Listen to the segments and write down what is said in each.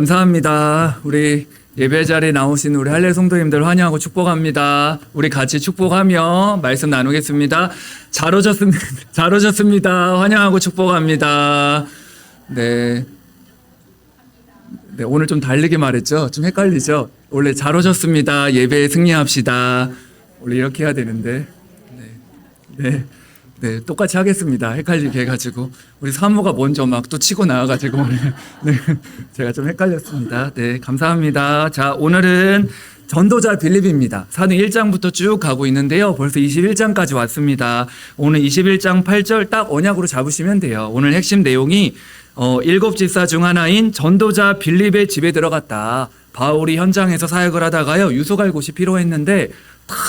감사합니다. 우리 예배 자리에 나오신 우리 할례 성도님들 환영하고 축복합니다. 우리 같이 축복하며 말씀 나누겠습니다. 잘 오셨습니다. 환영하고 축복합니다. 네, 오늘 좀 다르게 말했죠? 좀 헷갈리죠? 원래 잘 오셨습니다. 예배에 승리합시다. 원래 이렇게 해야 되는데. 네, 똑같이 하겠습니다. 헷갈리게 해가지고. 우리 사모가 먼저 막 또 치고 나와가지고. 네, 제가 좀 헷갈렸습니다. 네, 감사합니다. 자, 오늘은 전도자 빌립입니다. 사도 1장부터 쭉 가고 있는데요. 벌써 21장까지 왔습니다. 오늘 21장 8절 딱 언약으로 잡으시면 돼요. 오늘 핵심 내용이 7집사 중 하나인 전도자 빌립의 집에 들어갔다. 바울이 현장에서 사역을 하다가요. 유서 갈 곳이 필요했는데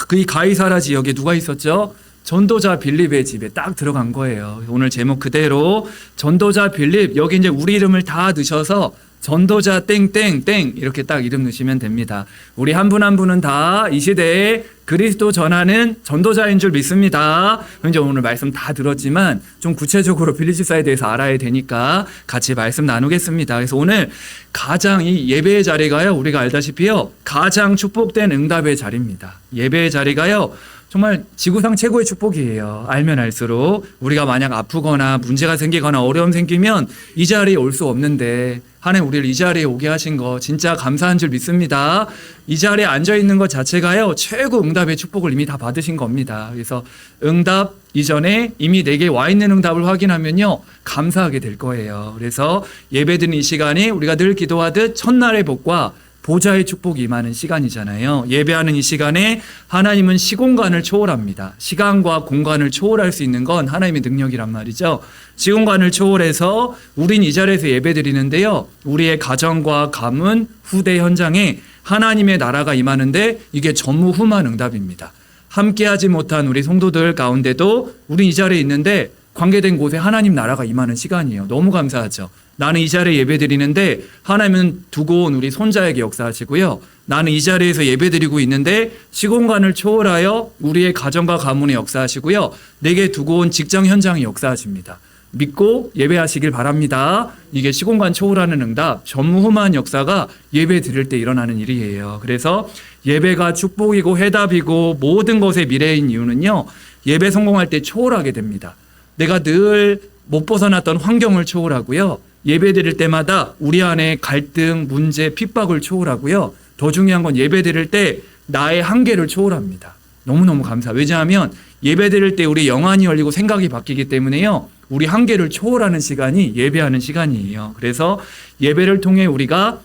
그 가이사라 지역에 누가 있었죠? 전도자 빌립의 집에 딱 들어간 거예요. 오늘 제목 그대로 전도자 빌립, 여기 이제 우리 이름을 다 넣으셔서 전도자 땡땡땡 이렇게 딱 이름 넣으시면 됩니다. 우리 한 분 한 분은 다 이 시대에 그리스도 전하는 전도자인 줄 믿습니다. 이제 오늘 말씀 다 들었지만 좀 구체적으로 빌립 집사에 대해서 알아야 되니까 같이 말씀 나누겠습니다. 그래서 오늘 가장 이 예배의 자리가요, 우리가 알다시피요, 가장 축복된 응답의 자리입니다. 예배의 자리가요, 정말 지구상 최고의 축복이에요. 알면 알수록. 우리가 만약 아프거나 문제가 생기거나 어려움 생기면 이 자리에 올 수 없는데 하나님 우리를 이 자리에 오게 하신 거 진짜 감사한 줄 믿습니다. 이 자리에 앉아 있는 것 자체가요, 최고 응답의 축복을 이미 다 받으신 겁니다. 그래서 응답 이전에 이미 내게 와 있는 응답을 확인하면요, 감사하게 될 거예요. 그래서 예배드리는 이 시간이 우리가 늘 기도하듯 첫날의 복과 보좌의 축복이 임하는 시간이잖아요. 예배하는 이 시간에 하나님은 시공간을 초월합니다. 시간과 공간을 초월할 수 있는 건 하나님의 능력이란 말이죠. 시공간을 초월해서 우린 이 자리에서 예배드리는데요, 우리의 가정과 가문, 후대 현장에 하나님의 나라가 임하는데 이게 전무후무한 응답입니다. 함께하지 못한 우리 성도들 가운데도 우린 이 자리에 있는데 관계된 곳에 하나님 나라가 임하는 시간이에요. 너무 감사하죠. 나는 이 자리에 예배드리는데 하나님은 두고 온 우리 손자에게 역사하시고요. 나는 이 자리에서 예배드리고 있는데 시공간을 초월하여 우리의 가정과 가문에 역사하시고요. 내게 두고 온 직장 현장에 역사하십니다. 믿고 예배하시길 바랍니다. 이게 시공간 초월하는 응답, 전무후무한 역사가 예배 드릴 때 일어나는 일이에요. 그래서 예배가 축복이고 해답이고 모든 것의 미래인 이유는요, 예배 성공할 때 초월하게 됩니다. 내가 늘 못 벗어났던 환경을 초월하고요, 예배 드릴 때마다 우리 안에 갈등, 문제, 핍박을 초월하고요, 더 중요한 건 예배 드릴 때 나의 한계를 초월합니다. 너무너무 감사. 왜냐하면 예배 드릴 때 우리 영안이 열리고 생각이 바뀌기 때문에요, 우리 한계를 초월하는 시간이 예배하는 시간이에요. 그래서 예배를 통해 우리가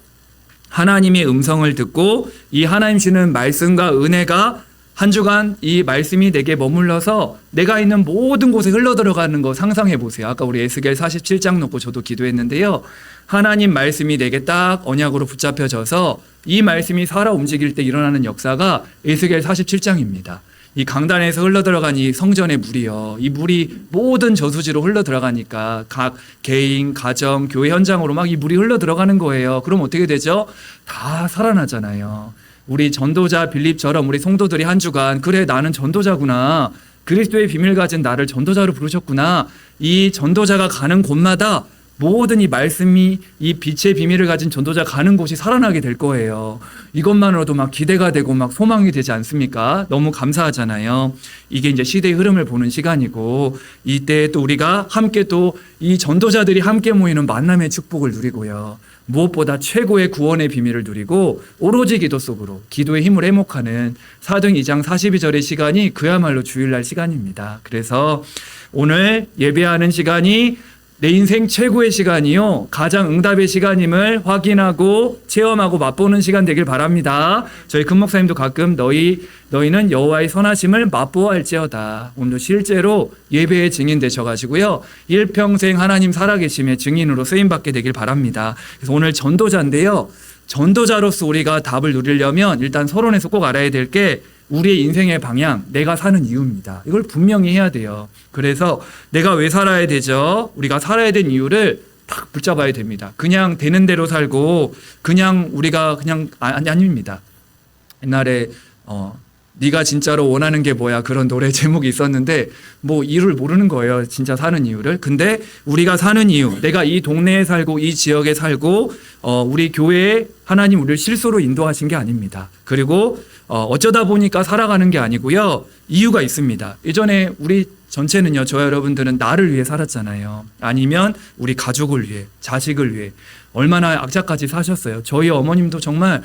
하나님의 음성을 듣고 이 하나님 주시는 말씀과 은혜가 한 주간 이 말씀이 내게 머물러서 내가 있는 모든 곳에 흘러들어가는 거 상상해 보세요. 아까 우리 에스겔 47장 놓고 저도 기도했는데요, 하나님 말씀이 내게 딱 언약으로 붙잡혀져서 이 말씀이 살아 움직일 때 일어나는 역사가 에스겔 47장입니다. 이 강단에서 흘러들어간 이 성전의 물이요, 이 물이 모든 저수지로 흘러들어가니까 각 개인, 가정, 교회 현장으로 막 이 물이 흘러들어가는 거예요. 그럼 어떻게 되죠? 다 살아나잖아요. 우리 전도자 빌립처럼 우리 성도들이 한 주간, 그래 나는 전도자구나, 그리스도의 비밀 가진 나를 전도자로 부르셨구나, 이 전도자가 가는 곳마다 모든 이 말씀이 이 빛의 비밀을 가진 전도자 가는 곳이 살아나게 될 거예요. 이것만으로도 막 기대가 되고 막 소망이 되지 않습니까? 너무 감사하잖아요. 이게 이제 시대의 흐름을 보는 시간이고, 이때 또 우리가 함께 또 이 전도자들이 함께 모이는 만남의 축복을 누리고요, 무엇보다 최고의 구원의 비밀을 누리고 오로지 기도 속으로 기도의 힘을 회복하는 사도행 2장 42절의 시간이 그야말로 주일날 시간입니다. 그래서 오늘 예배하는 시간이 내 인생 최고의 시간이요, 가장 응답의 시간임을 확인하고 체험하고 맛보는 시간 되길 바랍니다. 저희 큰 목사님도 가끔 너희는 여호와의 선하심을 맛보아할지어다, 오늘도 실제로 예배의 증인 되셔가지고요, 일평생 하나님 살아계심의 증인으로 쓰임받게 되길 바랍니다. 그래서 오늘 전도자인데요, 전도자로서 우리가 답을 누리려면 일단 서론에서 꼭 알아야 될 게 우리의 인생의 방향, 내가 사는 이유입니다. 이걸 분명히 해야 돼요. 그래서 내가 왜 살아야 되죠? 우리가 살아야 된 이유를 딱 붙잡아야 됩니다. 그냥 되는 대로 살고 그냥 우리가 그냥 아닙니다. 옛날에 네가 진짜로 원하는 게 뭐야 그런 노래 제목이 있었는데 뭐 이유를 모르는 거예요. 진짜 사는 이유를. 근데 우리가 사는 이유, 내가 이 동네에 살고 이 지역에 살고 우리 교회에 하나님 우리를 실수로 인도하신 게 아닙니다. 그리고 어쩌다 보니까 살아가는 게 아니고요. 이유가 있습니다. 예전에 우리 전체는요, 저와 여러분들은 나를 위해 살았잖아요. 아니면 우리 가족을 위해, 자식을 위해 얼마나 악착같이 사셨어요. 저희 어머님도 정말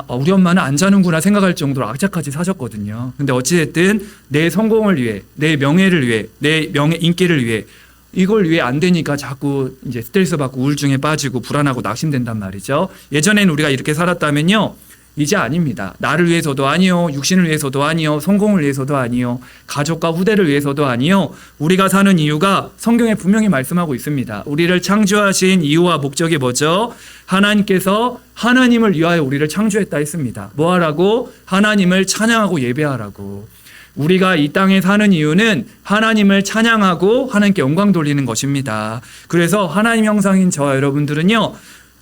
우리 엄마는 안 자는구나 생각할 정도로 악착같이 사셨거든요. 근데 어찌됐든 내 성공을 위해, 내 명예를 위해, 내 인기를 위해 이걸 위해 안 되니까 자꾸 이제 스트레스 받고 우울증에 빠지고 불안하고 낙심된단 말이죠. 예전에는 우리가 이렇게 살았다면요, 이제 아닙니다. 나를 위해서도 아니요, 육신을 위해서도 아니요, 성공을 위해서도 아니요, 가족과 후대를 위해서도 아니요. 우리가 사는 이유가 성경에 분명히 말씀하고 있습니다. 우리를 창조하신 이유와 목적이 뭐죠? 하나님께서 하나님을 위하여 우리를 창조했다 했습니다. 뭐 하라고? 하나님을 찬양하고 예배하라고. 우리가 이 땅에 사는 이유는 하나님을 찬양하고 하나님께 영광 돌리는 것입니다. 그래서 하나님 형상인 저와 여러분들은요,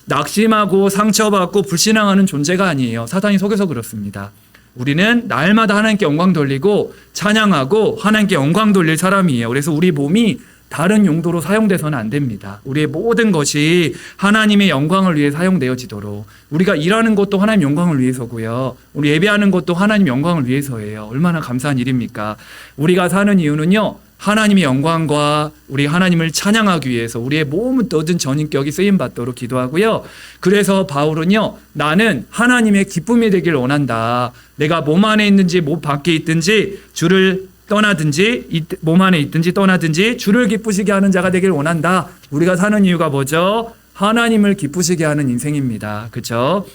낙심하고 상처받고 불신앙하는 존재가 아니에요. 사단이 속여서 그렇습니다. 우리는 날마다 하나님께 영광 돌리고 찬양하고 하나님께 영광 돌릴 사람이에요. 그래서 우리 몸이 다른 용도로 사용돼서는 안 됩니다. 우리의 모든 것이 하나님의 영광을 위해 사용되어지도록, 우리가 일하는 것도 하나님 영광을 위해서고요. 우리 예배하는 것도 하나님 영광을 위해서예요. 얼마나 감사한 일입니까? 우리가 사는 이유는요, 하나님의 영광과 우리 하나님을 찬양하기 위해서 우리의 모든 전인격이 쓰임받도록 기도하고요. 그래서 바울은요, 나는 하나님의 기쁨이 되길 원한다. 내가 몸 안에 있든지 몸 밖에 있든지 주를 떠나든지 몸 안에 있든지 떠나든지 주를 기쁘시게 하는 자가 되길 원한다. 우리가 사는 이유가 뭐죠? 하나님을 기쁘시게 하는 인생입니다. 그렇죠?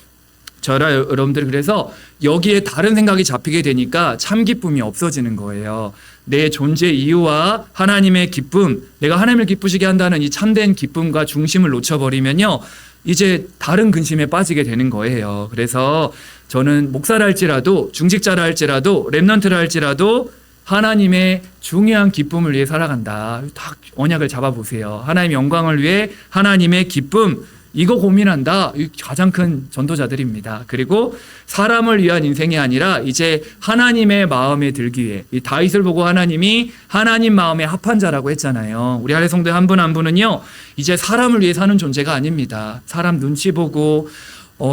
저라 여러분들, 그래서 여기에 다른 생각이 잡히게 되니까 참 기쁨이 없어지는 거예요. 내 존재 이유와 하나님의 기쁨, 내가 하나님을 기쁘시게 한다는 이 참된 기쁨과 중심을 놓쳐버리면요, 이제 다른 근심에 빠지게 되는 거예요. 그래서 저는 목사라 할지라도, 중직자라 할지라도, 렘넌트라 할지라도 하나님의 중요한 기쁨을 위해 살아간다. 딱 언약을 잡아보세요. 하나님의 영광을 위해 하나님의 기쁨, 이거 고민한다. 가장 큰 전도자들입니다. 그리고 사람을 위한 인생이 아니라 이제 하나님의 마음에 들기 위해, 이 다윗을 보고 하나님이 하나님 마음에 합한 자라고 했잖아요. 우리 할례 성도 한 분 한 분은요, 이제 사람을 위해 사는 존재가 아닙니다. 사람 눈치 보고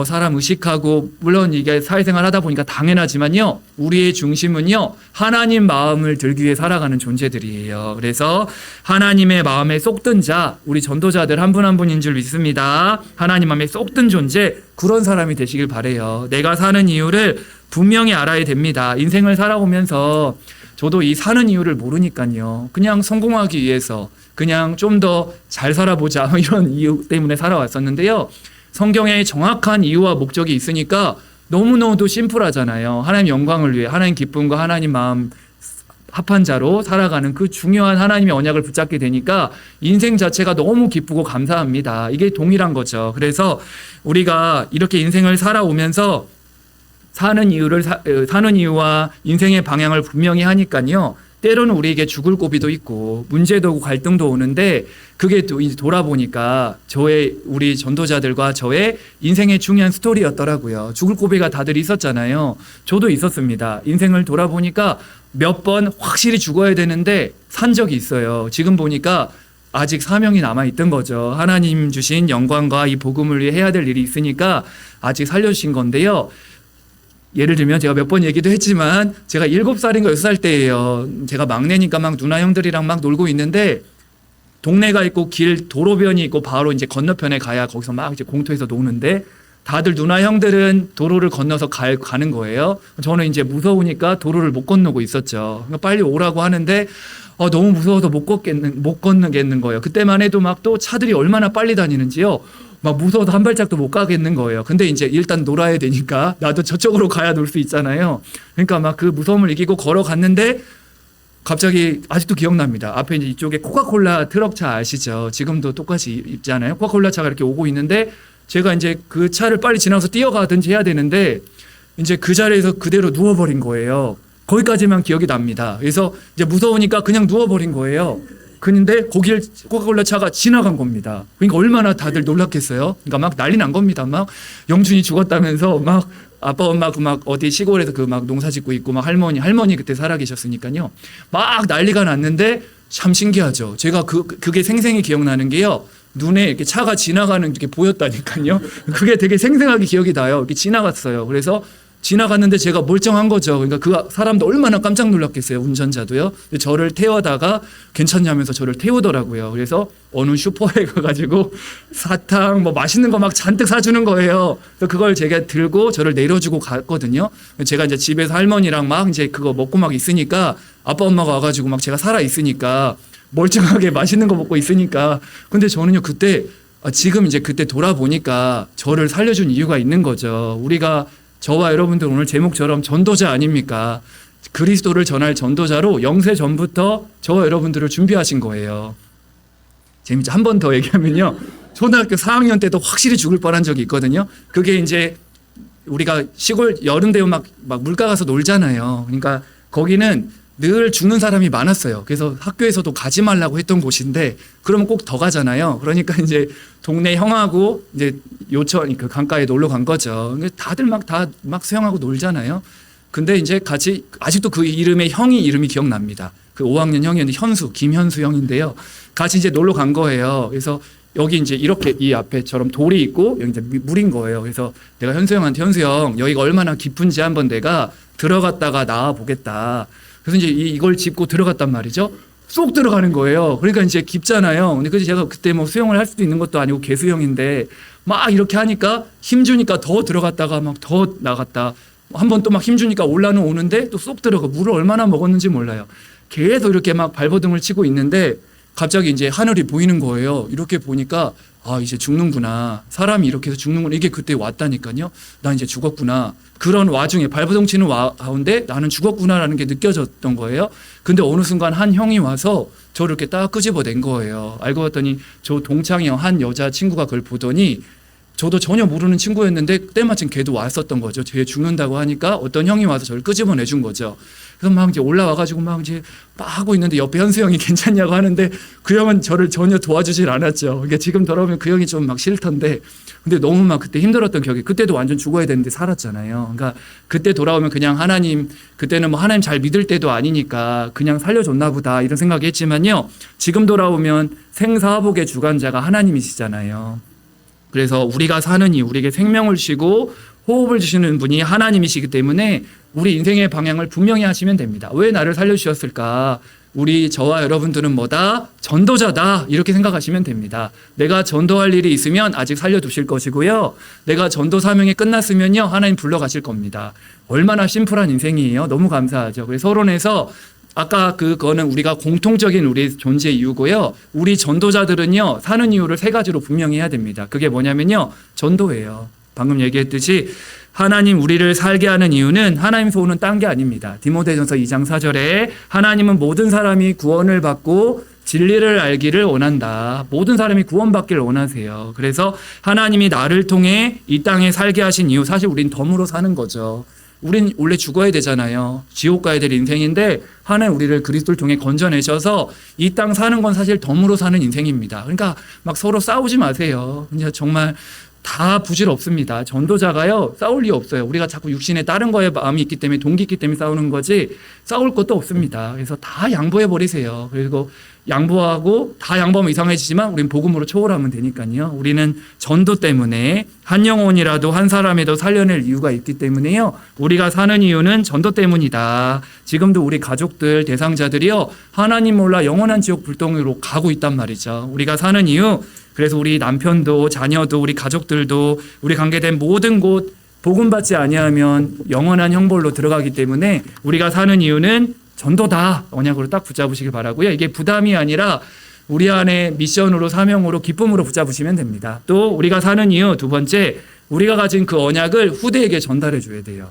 사람 의식하고, 물론 이게 사회생활 하다 보니까 당연하지만요, 우리의 중심은요, 하나님 마음을 들기 위해 살아가는 존재들이에요. 그래서 하나님의 마음에 쏙든 자, 우리 전도자들 한 분 한 분인 줄 믿습니다. 하나님 마음에 쏙든 존재, 그런 사람이 되시길 바라요. 내가 사는 이유를 분명히 알아야 됩니다. 인생을 살아오면서 저도 이 사는 이유를 모르니까요, 그냥 성공하기 위해서, 그냥 좀 더 잘 살아보자 이런 이유 때문에 살아왔었는데요, 성경에 정확한 이유와 목적이 있으니까 너무너무도 심플하잖아요. 하나님 영광을 위해, 하나님 기쁨과 하나님 마음 합한 자로 살아가는 그 중요한 하나님의 언약을 붙잡게 되니까 인생 자체가 너무 기쁘고 감사합니다. 이게 동일한 거죠. 그래서 우리가 이렇게 인생을 살아오면서 사는 이유와 인생의 방향을 분명히 하니까요, 때로는 우리에게 죽을 고비도 있고 문제도 오고 갈등도 오는데, 그게 또 이제 돌아보니까 우리 전도자들과 저의 인생의 중요한 스토리였더라고요. 죽을 고비가 다들 있었잖아요. 저도 있었습니다. 인생을 돌아보니까 몇 번 확실히 죽어야 되는데 산 적이 있어요. 지금 보니까 아직 사명이 남아있던 거죠. 하나님 주신 영광과 이 복음을 위해 해야 될 일이 있으니까 아직 살려주신 건데요. 예를 들면 제가 몇 번 얘기도 했지만, 제가 7살인가 6살 때예요. 제가 막내니까 막 누나 형들이랑 막 놀고 있는데, 동네가 있고 도로변이 있고 바로 이제 건너편에 가야 거기서 막 이제 공터에서 노는데, 다들 누나 형들은 도로를 건너서 가는 거예요. 저는 이제 무서우니까 도로를 못 건너고 있었죠. 그러니까 빨리 오라고 하는데 너무 무서워서 못 건너겠는 거예요. 그때만 해도 막 또 차들이 얼마나 빨리 다니는지요. 막 무서워서 한 발짝도 못 가겠는 거예요. 근데 이제 일단 놀아야 되니까 나도 저쪽으로 가야 놀 수 있잖아요. 그러니까 막 그 무서움을 이기고 걸어갔는데, 갑자기 아직도 기억납니다. 앞에 이제 이쪽에 코카콜라 트럭차 아시죠? 지금도 똑같이 있잖아요. 코카콜라 차가 이렇게 오고 있는데, 제가 이제 그 차를 빨리 지나가서 뛰어가든지 해야 되는데, 이제 그 자리에서 그대로 누워버린 거예요. 거기까지만 기억이 납니다. 그래서 이제 무서우니까 그냥 누워버린 거예요. 근데 거길 코카콜라 차가 지나간 겁니다. 그러니까 얼마나 다들 놀랐겠어요. 그러니까 막 난리 난 겁니다. 막 영준이 죽었다면서 막 아빠 엄마 그 막 어디 시골에서 그 막 농사 짓고 있고 막 할머니 그때 살아 계셨으니까요. 막 난리가 났는데 참 신기하죠. 제가 그게 생생히 기억나는 게요. 눈에 이렇게 차가 지나가는 게 보였다니까요. 그게 되게 생생하게 기억이 나요. 이렇게 지나갔어요. 그래서 지나갔는데 제가 멀쩡한 거죠. 그러니까 그 사람도 얼마나 깜짝 놀랐겠어요. 운전자도요. 저를 태워다가 괜찮냐면서 저를 태우더라고요. 그래서 어느 슈퍼에 가가지고 사탕 뭐 맛있는 거 막 잔뜩 사주는 거예요. 그래서 그걸 제가 들고 저를 내려주고 갔거든요. 제가 이제 집에서 할머니랑 막 이제 그거 먹고 막 있으니까 아빠 엄마가 와가지고 막 제가 살아 있으니까 멀쩡하게 맛있는 거 먹고 있으니까. 근데 저는요 그때 지금 이제 그때 돌아보니까 저를 살려준 이유가 있는 거죠. 우리가 저와 여러분들 오늘 제목처럼 전도자 아닙니까? 그리스도를 전할 전도자로 영세 전부터 저와 여러분들을 준비하신 거예요. 재밌죠? 한 번 더 얘기하면요. 초등학교 4학년 때도 확실히 죽을 뻔한 적이 있거든요. 그게 이제 우리가 시골 여름 되면 막 물가 가서 놀잖아요. 그러니까 거기는 늘 죽는 사람이 많았어요. 그래서 학교에서도 가지 말라고 했던 곳인데 그러면 꼭 더 가잖아요. 그러니까 이제 동네 형하고 이제 요천 그 강가에 놀러 간 거죠. 다들 다 수영하고 놀잖아요. 근데 이제 같이 아직도 그 이름의 형이 이름이 기억납니다. 그 5학년 형이었는데 김현수 형인데요. 같이 이제 놀러 간 거예요. 그래서 여기 이제 이렇게 이 앞에처럼 돌이 있고 여기 이제 물인 거예요. 그래서 내가 현수 형한테 현수 형 여기가 얼마나 깊은지 한번 내가 들어갔다가 나와 보겠다. 그래서 이제 이걸 짚고 들어갔단 말이죠. 쏙 들어가는 거예요. 그러니까 이제 깊잖아요. 근데 제가 그때 뭐 수영을 할 수도 있는 것도 아니고 개수형인데 막 이렇게 하니까 힘주니까 더 들어갔다가 막 더 나갔다. 한 번 또 막 힘주니까 올라는 오는데 또 쏙 들어가. 물을 얼마나 먹었는지 몰라요. 계속 이렇게 막 발버둥을 치고 있는데 갑자기 이제 하늘이 보이는 거예요. 이렇게 보니까 아 이제 죽는구나. 사람이 이렇게 해서 죽는구나. 이게 그때 왔다니까요. 나 이제 죽었구나. 그런 와중에 발버둥 치는 가운데 나는 죽었구나라는 게 느껴졌던 거예요. 근데 어느 순간 한 형이 와서 저를 이렇게 딱 끄집어낸 거예요. 알고 봤더니 저 동창이 한 여자친구가 그걸 보더니 저도 전혀 모르는 친구였는데 때마침 걔도 왔었던 거죠. 쟤 죽는다고 하니까 어떤 형이 와서 저를 끄집어내준 거죠. 그래서 막 이제 올라와가지고 막 이제 막 하고 있는데 옆에 현수 형이 괜찮냐고 하는데 그 형은 저를 전혀 도와주질 않았죠. 그러니까 지금 돌아보면 그 형이 좀 막 싫던데 근데 너무 막 그때 힘들었던 기억이 그때도 완전 죽어야 되는데 살았잖아요. 그러니까 그때 돌아오면 그냥 하나님 그때는 뭐 하나님 잘 믿을 때도 아니니까 그냥 살려줬나 보다 이런 생각이 했지만요. 지금 돌아오면 생사복의 주관자가 하나님이시잖아요. 그래서 우리가 사는 이 우리에게 생명을 주시고 호흡을 주시는 분이 하나님이시기 때문에 우리 인생의 방향을 분명히 하시면 됩니다. 왜 나를 살려주셨을까? 저와 여러분들은 뭐다? 전도자다. 이렇게 생각하시면 됩니다. 내가 전도할 일이 있으면 아직 살려두실 것이고요. 내가 전도 사명이 끝났으면요. 하나님 불러가실 겁니다. 얼마나 심플한 인생이에요. 너무 감사하죠. 그래서 서론에서 아까 그거는 우리가 공통적인 우리 존재 이유고요. 우리 전도자들은요, 사는 이유를 세 가지로 분명히 해야 됩니다. 그게 뭐냐면요, 전도예요. 방금 얘기했듯이 하나님 우리를 살게 하는 이유는 하나님 소원은 딴 게 아닙니다. 디모데전서 2장 4절에 하나님은 모든 사람이 구원을 받고 진리를 알기를 원한다. 모든 사람이 구원받기를 원하세요. 그래서 하나님이 나를 통해 이 땅에 살게 하신 이유, 사실 우린 덤으로 사는 거죠. 우린 원래 죽어야 되잖아요. 지옥 가야 될 인생인데 하나님 우리를 그리스도를 통해 건져내셔서 이 땅 사는 건 사실 덤으로 사는 인생입니다. 그러니까 막 서로 싸우지 마세요. 그냥 정말 다 부질없습니다. 전도자가요 싸울 이유 없어요. 우리가 자꾸 육신에 다른 거에 마음이 있기 때문에 동기 있기 때문에 싸우는 거지 싸울 것도 없습니다. 그래서 다 양보해 버리세요. 그리고 양보하고 다 양보하면 이상해지지만 우리는 복음으로 초월하면 되니까요. 우리는 전도 때문에 한 영혼이라도 한 사람이라도 살려낼 이유가 있기 때문에요. 우리가 사는 이유는 전도 때문이다. 지금도 우리 가족들 대상자들이요 하나님 몰라 영원한 지옥 불덩이로 가고 있단 말이죠. 우리가 사는 이유 그래서 우리 남편도 자녀도 우리 가족들도 우리 관계된 모든 곳 복음 받지 아니하면 영원한 형벌로 들어가기 때문에 우리가 사는 이유는 전도다. 언약으로 딱 붙잡으시길 바라고요. 이게 부담이 아니라 우리 안에 미션으로 사명으로 기쁨으로 붙잡으시면 됩니다. 또 우리가 사는 이유 두 번째 우리가 가진 그 언약을 후대에게 전달해 줘야 돼요.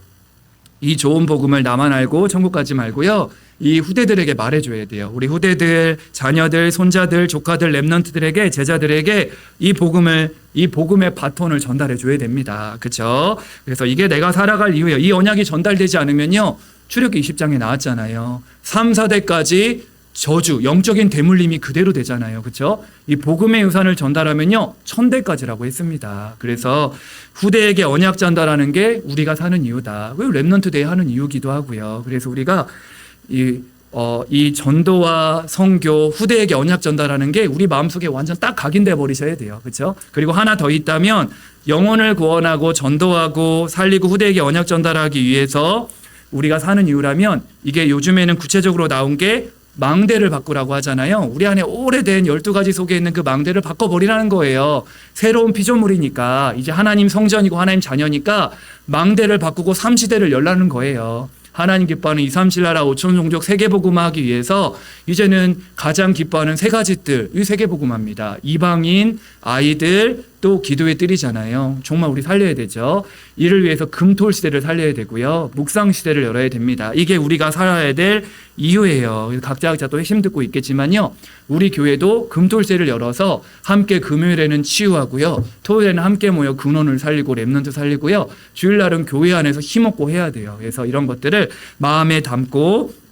이 좋은 복음을 나만 알고 천국 가지 말고요. 이 후대들에게 말해줘야 돼요. 우리 후대들, 자녀들, 손자들, 조카들, 랩런트들에게 제자들에게 이 복음의 바톤을 전달해 줘야 됩니다. 그렇죠? 그래서 이게 내가 살아갈 이유예요. 이 언약이 전달되지 않으면요. 출애굽기 20장에 나왔잖아요. 3, 4대까지 저주, 영적인 대물림이 그대로 되잖아요. 그렇죠? 이 복음의 유산을 전달하면요 1000대까지라고 했습니다. 그래서 후대에게 언약 전달하는 게 우리가 사는 이유다. 왜 렘넌트 데이 하는 이유기도 하고요. 그래서 우리가 이 전도와 선교, 후대에게 언약 전달하는 게 우리 마음속에 완전 딱 각인돼 버리셔야 돼요. 그렇죠? 그리고 하나 더 있다면 영혼을 구원하고 전도하고 살리고 후대에게 언약 전달하기 위해서 우리가 사는 이유라면 이게 요즘에는 구체적으로 나온 게 망대를 바꾸라고 하잖아요. 우리 안에 오래된 12가지 속에 있는 그 망대를 바꿔버리라는 거예요. 새로운 피조물이니까 이제 하나님 성전이고 하나님 자녀니까 망대를 바꾸고 삼시대를 열라는 거예요. 하나님 기뻐하는 2, 3, 7나라 5천 종족 세계복음화하기 위해서 이제는 가장 기뻐하는 세 가지 뜰, 이 세계복음화입니다. 이방인, 아이들, 또 기도의 뜰이잖아요. 정말 우리 살려야 되죠. 이를 위해서 금토 시대를 살려야 되고요. 묵상 시대를 열어야 됩니다. 이게 우리가 살아야 될 이유예요. 각자 또 핵심 듣고 있겠지만요. 우리 교회도 금토 시대를 열어서 함께 금요일에는 치유하고요. 토요일에는 함께 모여 근원을 살리고 렘넌트 살리고요. 주일날은 교회 안에서 힘없고 해야 돼요. 그래서 이런 것들을 마음에 담고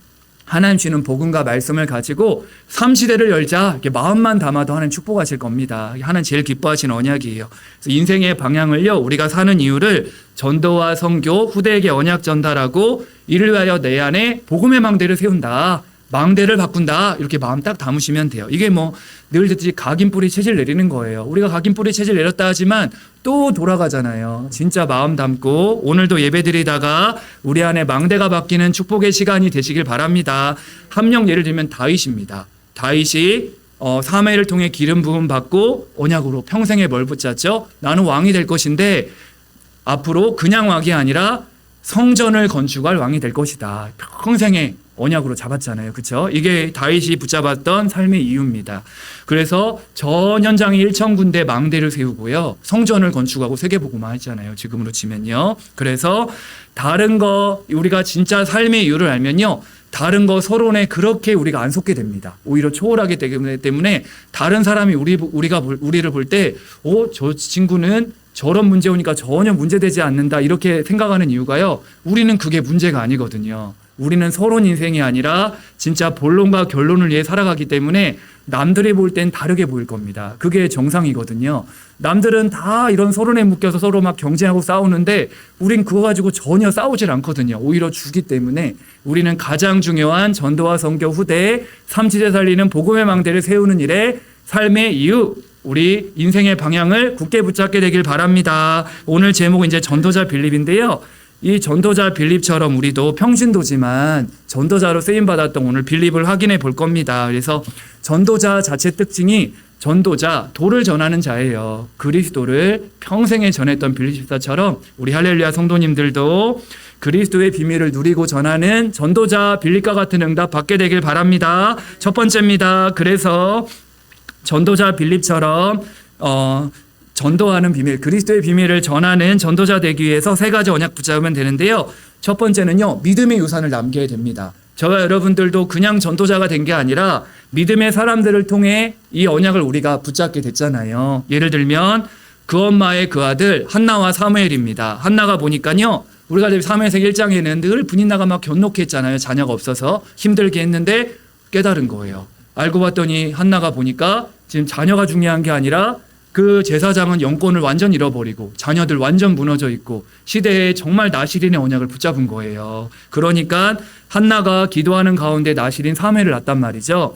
하나님 주시는 복음과 말씀을 가지고 삼시대를 열자 이렇게 마음만 담아도 하나님 축복하실 겁니다. 하나님 제일 기뻐하시는 언약이에요. 그래서 인생의 방향을요 우리가 사는 이유를 전도와 선교, 후대에게 언약 전달하고 이를 위하여 내 안에 복음의 망대를 세운다. 망대를 바꾼다. 이렇게 마음 딱 담으시면 돼요. 이게 뭐 늘 듣듯이 각인뿌리 체질 내리는 거예요. 우리가 각인뿌리 체질 내렸다 하지만 또 돌아가잖아요. 진짜 마음 담고 오늘도 예배드리다가 우리 안에 망대가 바뀌는 축복의 시간이 되시길 바랍니다. 함령 예를 들면 다윗입니다. 다윗이 사무엘을 통해 기름 부음 받고 언약으로 평생에 뭘 붙잡죠? 나는 왕이 될 것인데 앞으로 그냥 왕이 아니라 성전을 건축할 왕이 될 것이다. 평생에 언약으로 잡았잖아요. 그렇죠? 이게 다윗이 붙잡았던 삶의 이유입니다. 그래서 전 현장에 1000군데 망대를 세우고요. 성전을 건축하고 세계복음화 했잖아요. 지금으로 치면요. 그래서 다른 거 우리가 진짜 삶의 이유를 알면요. 다른 거 서론에 그렇게 우리가 안 속게 됩니다. 오히려 초월하기 때문에 다른 사람이 우리를 볼 때 저 친구는 저런 문제 오니까 전혀 문제되지 않는다 이렇게 생각하는 이유가요. 우리는 그게 문제가 아니거든요. 우리는 서론 인생이 아니라 진짜 본론과 결론을 위해 살아가기 때문에 남들이 볼 땐 다르게 보일 겁니다. 그게 정상이거든요. 남들은 다 이런 서론에 묶여서 서로 막 경쟁하고 싸우는데 우린 그거 가지고 전혀 싸우질 않거든요. 오히려 주기 때문에 우리는 가장 중요한 전도와 선교 후대에 삼시대 살리는 복음의 망대를 세우는 일에 삶의 이유, 우리 인생의 방향을 굳게 붙잡게 되길 바랍니다. 오늘 제목은 이제 전도자 빌립인데요. 이 전도자 빌립처럼 우리도 평신도지만 전도자로 쓰임받았던 오늘 빌립을 확인해 볼 겁니다. 그래서 전도자 자체 특징이 전도자, 도를 전하는 자예요. 그리스도를 평생에 전했던 빌립 집사처럼 우리 할렐루야 성도님들도 그리스도의 비밀을 누리고 전하는 전도자 빌립과 같은 응답 받게 되길 바랍니다. 첫 번째입니다. 그래서 전도자 빌립처럼 전도하는 비밀, 그리스도의 비밀을 전하는 전도자 되기 위해서 세 가지 언약 붙잡으면 되는데요. 첫 번째는요, 믿음의 유산을 남겨야 됩니다. 저와 여러분들도 그냥 전도자가 된 게 아니라 믿음의 사람들을 통해 이 언약을 우리가 붙잡게 됐잖아요. 예를 들면 그 엄마의 그 아들 한나와 사무엘입니다. 한나가 보니까요, 우리가 사무엘상 1장에는 늘 분인나가 막 견놓게 했잖아요. 자녀가 없어서 힘들게 했는데 깨달은 거예요. 알고 봤더니 한나가 보니까 지금 자녀가 중요한 게 아니라 그 제사장은 영권을 완전 잃어버리고 자녀들 완전 무너져 있고 시대에 정말 나실인의 언약을 붙잡은 거예요. 그러니까 한나가 기도하는 가운데 나실인 사무엘을 낳았단 말이죠.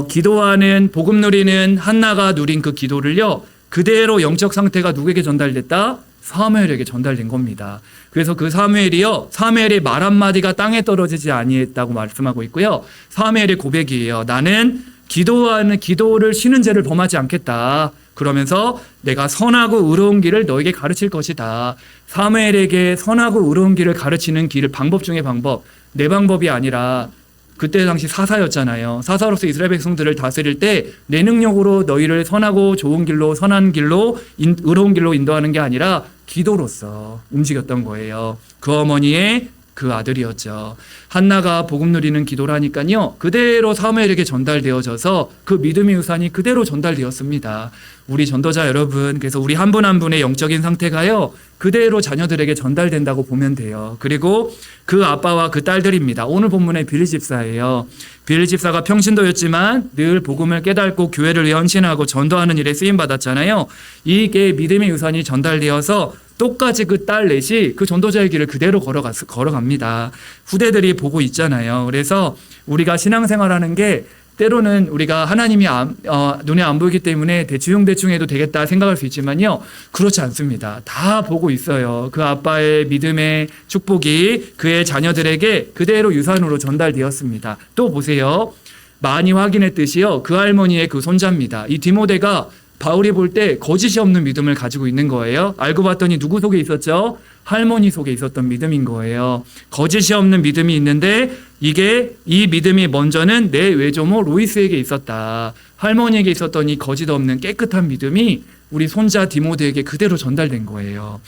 기도하는 복음 누리는 한나가 누린 그 기도를요, 그대로 영적 상태가 누구에게 전달됐다? 사무엘에게 전달된 겁니다. 그래서 그 사무엘의 말 한마디가 땅에 떨어지지 아니했다고 말씀하고 있고요. 사무엘의 고백이에요. 나는 기도를 쉬는 죄를 범하지 않겠다. 그러면서 내가 선하고 의로운 길을 너에게 가르칠 것이다. 사무엘에게 선하고 의로운 길을 가르치는 방법 중에 내 방법이 아니라 그때 당시 사사였잖아요. 사사로서 이스라엘 백성들을 다스릴 때 내 능력으로 너희를 선하고 좋은 길로, 선한 길로, 의로운 길로 인도하는 게 아니라 기도로서 움직였던 거예요. 그 어머니의 그 아들이었죠. 한나가 복음 누리는 기도를 하니까요, 그대로 사무엘에게 전달되어져서 그 믿음의 유산이 그대로 전달되었습니다. 우리 전도자 여러분, 그래서 우리 한 분 한 분의 영적인 상태가요, 그대로 자녀들에게 전달된다고 보면 돼요. 그리고 그 아빠와 그 딸들입니다. 오늘 본문의 빌리 집사예요. 빌리 집사가 평신도였지만 늘 복음을 깨닫고 교회를 위해 헌신하고 전도하는 일에 쓰임 받았잖아요. 이게 믿음의 유산이 전달되어서 똑같이 그 딸 넷이 그 전도자의 길을 그대로 걸어갑니다. 후대들이 보고 있잖아요. 그래서 우리가 신앙생활하는 게 때로는 우리가 하나님이 눈에 안 보이기 때문에 대충 해도 되겠다 생각할 수 있지만요, 그렇지 않습니다. 다 보고 있어요. 그 아빠의 믿음의 축복이 그의 자녀들에게 그대로 유산으로 전달되었습니다. 또 보세요. 많이 확인했듯이요, 그 할머니의 그 손자입니다. 이 디모데가 바울이 볼 때 거짓이 없는 믿음을 가지고 있는 거예요. 알고 봤더니 누구 속에 있었죠? 할머니 속에 있었던 믿음인 거예요. 거짓이 없는 믿음이 있는데 이 믿음이 먼저는 내 외조모 로이스에게 있었다. 할머니에게 있었던 이 거짓 없는 깨끗한 믿음이 우리 손자 디모데에게 그대로 전달된 거예요.